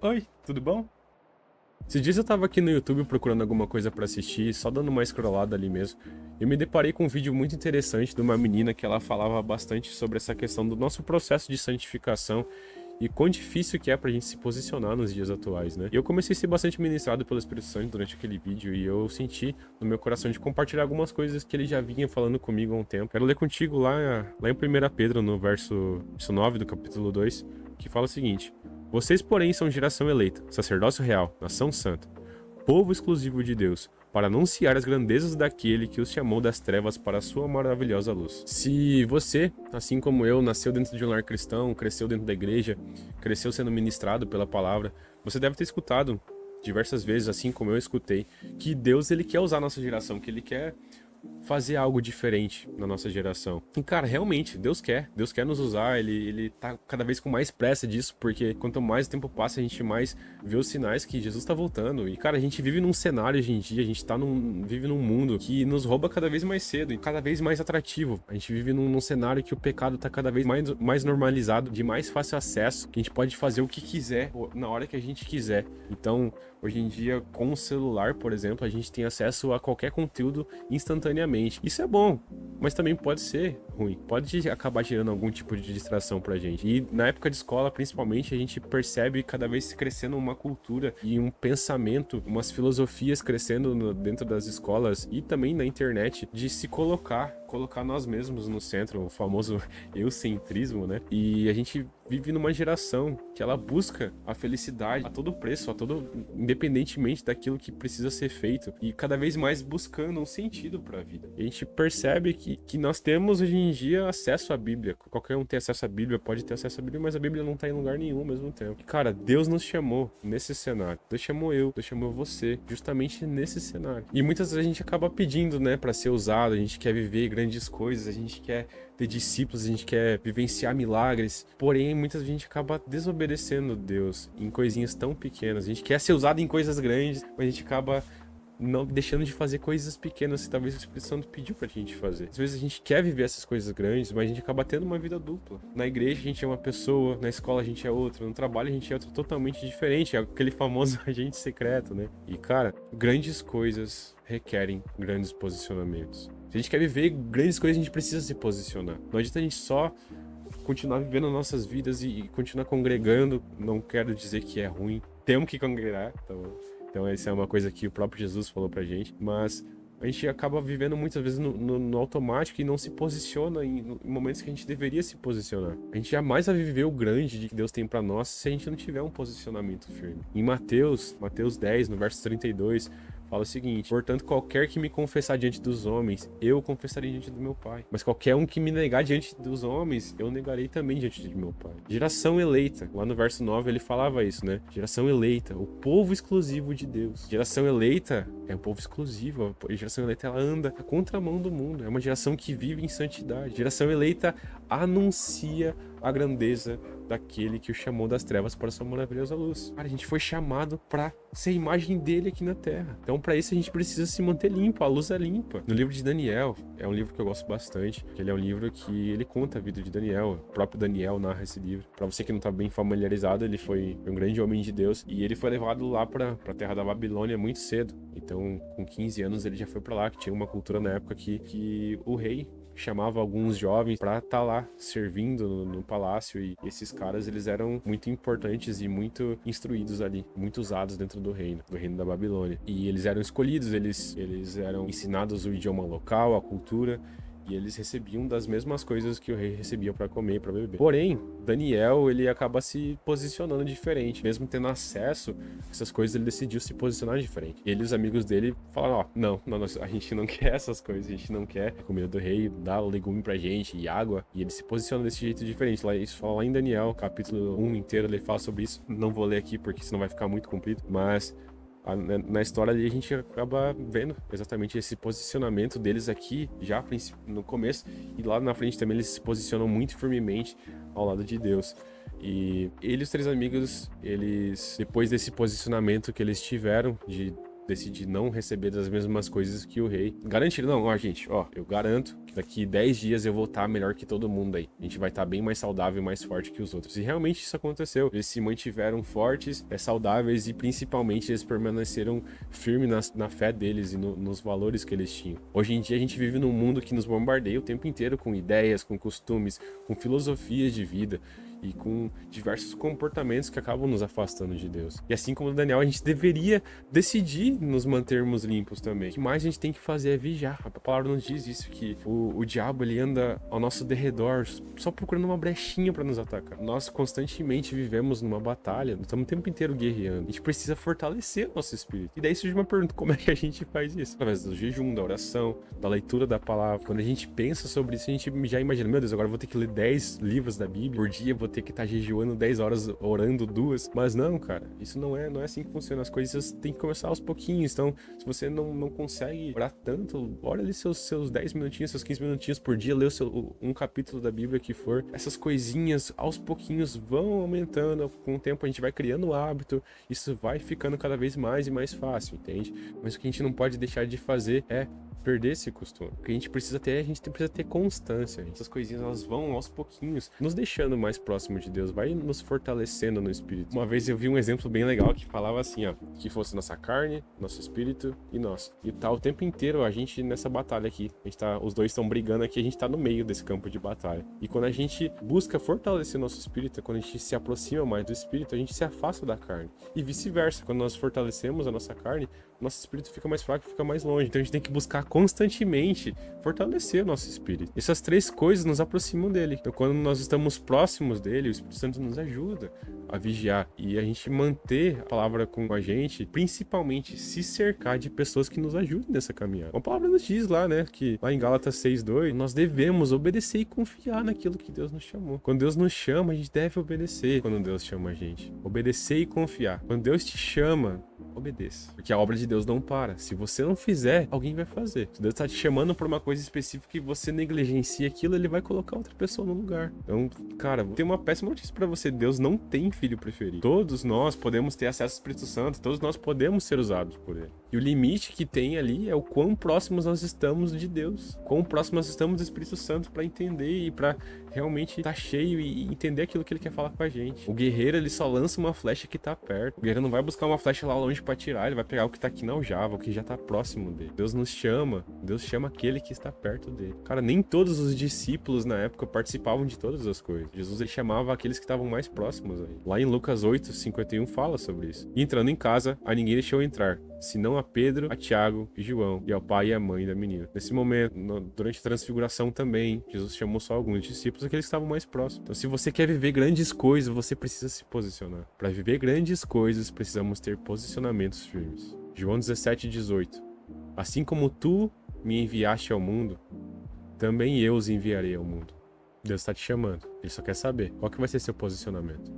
Oi, tudo bom? Esses dias eu tava aqui no YouTube procurando alguma coisa pra assistir, só dando uma scrollada ali mesmo. Eu me deparei com um vídeo muito interessante de uma menina que ela falava bastante sobre essa questão do nosso processo de santificação e quão difícil que é pra gente se posicionar nos dias atuais, né? E eu comecei a ser bastante ministrado pelo Espírito Santo durante aquele vídeo e eu senti no meu coração de compartilhar algumas coisas que ele já vinha falando comigo há um tempo. Quero ler contigo lá em 1 Pedro, no verso 9 do capítulo 2, que fala o seguinte: Vocês, porém, são geração eleita, sacerdócio real, nação santa, povo exclusivo de Deus, para anunciar as grandezas daquele que os chamou das trevas para a sua maravilhosa luz. Se você, assim como eu, nasceu dentro de um lar cristão, cresceu dentro da igreja, cresceu sendo ministrado pela palavra, você deve ter escutado diversas vezes, assim como eu escutei, que Deus ele quer usar a nossa geração, que ele quer fazer algo diferente na nossa geração. E, cara, realmente, Deus quer nos usar, ele tá cada vez com mais pressa disso, porque quanto mais o tempo passa, a gente mais vê os sinais que Jesus tá voltando. E, cara, a gente vive num cenário hoje em dia, a gente vive num mundo que nos rouba cada vez mais cedo e cada vez mais atrativo. A gente vive num cenário que o pecado tá cada vez mais normalizado, de mais fácil acesso, que a gente pode fazer o que quiser, na hora que a gente quiser. Então, hoje em dia, com o celular, por exemplo, a gente tem acesso a qualquer conteúdo instantaneamente. Isso é bom, mas também pode ser ruim. Pode acabar gerando algum tipo de distração pra gente. E na época de escola, principalmente, a gente percebe cada vez crescendo uma cultura e um pensamento, umas filosofias crescendo dentro das escolas e também na internet de se colocar nós mesmos no centro, o famoso eucentrismo, né? E a gente vive numa geração que ela busca a felicidade a todo preço, independentemente daquilo que precisa ser feito e cada vez mais buscando um sentido para a vida. E a gente percebe que nós temos hoje em dia acesso à Bíblia. Qualquer um tem acesso à Bíblia, pode ter acesso à Bíblia, mas a Bíblia não tá em lugar nenhum ao mesmo tempo. E, cara, Deus nos chamou nesse cenário. Deus chamou você justamente nesse cenário. E muitas vezes a gente acaba pedindo, né, para ser usado, a gente quer viver grandes coisas, a gente quer ter discípulos, a gente quer vivenciar milagres, porém muitas vezes a gente acaba desobedecendo Deus em coisinhas tão pequenas. A gente quer ser usado em coisas grandes, mas a gente acaba não deixando de fazer coisas pequenas que talvez o Espírito Santo pediu pra gente fazer. Às vezes a gente quer viver essas coisas grandes, mas a gente acaba tendo uma vida dupla. Na igreja a gente é uma pessoa, na escola a gente é outra, no trabalho a gente é outra totalmente diferente, é aquele famoso agente secreto, né? E cara, grandes coisas requerem grandes posicionamentos. Se a gente quer viver grandes coisas, a gente precisa se posicionar. Não adianta a gente só continuar vivendo nossas vidas e continuar congregando. Não quero dizer que é ruim. Temos que congregar, tá bom? Então essa é uma coisa que o próprio Jesus falou pra gente. Mas a gente acaba vivendo muitas vezes no automático e não se posiciona em momentos que a gente deveria se posicionar. A gente jamais vai viver o grande que Deus tem pra nós se a gente não tiver um posicionamento firme. Em Mateus 10, no verso 32, fala o seguinte: Portanto, qualquer que me confessar diante dos homens, eu confessarei diante do meu Pai. Mas qualquer um que me negar diante dos homens, eu negarei também diante de meu Pai. Geração eleita. Lá no verso 9 ele falava isso, né? Geração eleita, o povo exclusivo de Deus. Geração eleita é um povo exclusivo. A geração eleita, ela anda à contramão do mundo. É uma geração que vive em santidade. Geração eleita anuncia a grandeza daquele que o chamou das trevas para sua maravilhosa luz. Cara, a gente foi chamado para ser a imagem dele aqui na Terra. Então, para isso a gente precisa se manter limpo, a luz é limpa. No livro de Daniel, é um livro que eu gosto bastante, que ele é um livro que ele conta a vida de Daniel. O próprio Daniel narra esse livro. Para você que não tá bem familiarizado, ele foi um grande homem de Deus e ele foi levado lá para a terra da Babilônia muito cedo. Então, com 15 anos ele já foi para lá, que tinha uma cultura na época que o rei chamava alguns jovens para estar lá servindo no palácio, e esses caras eles eram muito importantes e muito instruídos ali, muito usados dentro do reino da Babilônia, e eles eram escolhidos, eles eram ensinados o idioma local, a cultura, e eles recebiam das mesmas coisas que o rei recebia para comer e para beber. Porém, Daniel, ele acaba se posicionando diferente. Mesmo tendo acesso a essas coisas, ele decidiu se posicionar diferente. Ele e os amigos dele falaram: ó, não, a gente não quer essas coisas, a gente não quer a comida do rei, dá legume pra gente e água. E ele se posiciona desse jeito diferente. Isso fala lá em Daniel, capítulo 1 inteiro, ele fala sobre isso. Não vou ler aqui porque senão vai ficar muito comprido, mas na história ali a gente acaba vendo exatamente esse posicionamento deles aqui já no começo, e lá na frente também eles se posicionam muito firmemente ao lado de Deus. E ele e os três amigos, eles, depois desse posicionamento que eles tiveram de decidir não receber das mesmas coisas que o rei, garantiram: não, ó gente, ó, eu garanto daqui 10 dias eu vou estar melhor que todo mundo aí. A gente vai estar bem mais saudável e mais forte que os outros. E realmente isso aconteceu. Eles se mantiveram fortes, saudáveis e principalmente eles permaneceram firmes na fé deles e nos valores que eles tinham. Hoje em dia a gente vive num mundo que nos bombardeia o tempo inteiro com ideias, com costumes, com filosofias de vida e com diversos comportamentos que acabam nos afastando de Deus. E assim como o Daniel, a gente deveria decidir nos mantermos limpos também. O que mais a gente tem que fazer é vigiar. A palavra nos diz isso, que o diabo ele anda ao nosso derredor, só procurando uma brechinha para nos atacar. Nós constantemente vivemos numa batalha, estamos o tempo inteiro guerreando. A gente precisa fortalecer o nosso espírito. E daí surge uma pergunta, como é que a gente faz isso? Através do jejum, da oração, da leitura da palavra. Quando a gente pensa sobre isso, a gente já imagina, meu Deus, agora eu vou ter que ler 10 livros da Bíblia por dia, vou ter que estar jejuando 10 horas, orando 2. Mas não, cara, isso não é assim que funciona. As coisas têm que começar aos pouquinhos. Então, se você não consegue orar tanto, ora ali seus 10 minutinhos, seus 15 minutinhos por dia, lê um capítulo da Bíblia que for. Essas coisinhas, aos pouquinhos, vão aumentando. Com o tempo, a gente vai criando o hábito. Isso vai ficando cada vez mais e mais fácil, entende? Mas o que a gente não pode deixar de fazer é perder esse costume. O que a gente precisa ter, precisa ter constância. Essas coisinhas, elas vão aos pouquinhos nos deixando mais próximo de Deus, vai nos fortalecendo no espírito. Uma vez eu vi um exemplo bem legal que falava assim, ó, que fosse nossa carne, nosso espírito e nós. E tá o tempo inteiro a gente nessa batalha aqui. Os dois estão brigando aqui, a gente tá no meio desse campo de batalha. E quando a gente busca fortalecer nosso espírito, quando a gente se aproxima mais do espírito, a gente se afasta da carne. E vice-versa, quando nós fortalecemos a nossa carne, nosso espírito fica mais fraco, fica mais longe. Então a gente tem que buscar constantemente fortalecer o nosso espírito. Essas três coisas nos aproximam dele. Então quando nós estamos próximos dele, o Espírito Santo nos ajuda a vigiar e a gente manter a palavra com a gente, principalmente se cercar de pessoas que nos ajudem nessa caminhada. A palavra nos diz lá, né, que lá em Gálatas 6:2, nós devemos obedecer e confiar naquilo que Deus nos chamou. Quando Deus nos chama, a gente deve obedecer. Quando Deus chama a gente, obedecer e confiar. Quando Deus te chama, obedeça. Porque a obra de Deus não para. Se você não fizer, alguém vai fazer. Se Deus está te chamando por uma coisa específica e você negligencia aquilo, ele vai colocar outra pessoa no lugar. Então, cara, tem uma péssima notícia pra você. Deus não tem filho preferido. Todos nós podemos ter acesso ao Espírito Santo, todos nós podemos ser usados por ele. E o limite que tem ali é o quão próximos nós estamos de Deus. Quão próximos nós estamos do Espírito Santo para entender e para realmente estar cheio e entender aquilo que ele quer falar com a gente. O guerreiro, ele só lança uma flecha que tá perto. O guerreiro não vai buscar uma flecha lá longe para tirar, ele vai pegar o que tá aqui na aljava, o que já tá próximo dele. Deus nos chama, Deus chama aquele que está perto dele. Cara, nem todos os discípulos na época participavam de todas as coisas. Jesus, ele chamava aqueles que estavam mais próximos aí. Lá em Lucas 8:51 fala sobre isso. E entrando em casa, a ninguém deixou entrar, senão a Pedro, a Tiago e João, e ao pai e a mãe da menina. Nesse momento, durante a transfiguração também, Jesus chamou só alguns discípulos, aqueles que estavam mais próximos. Então, se você quer viver grandes coisas, você precisa se posicionar. Para viver grandes coisas, precisamos ter posicionamentos firmes. João 17:18. Assim como tu me enviaste ao mundo, também eu os enviarei ao mundo. Deus está te chamando. Ele só quer saber qual que vai ser seu posicionamento.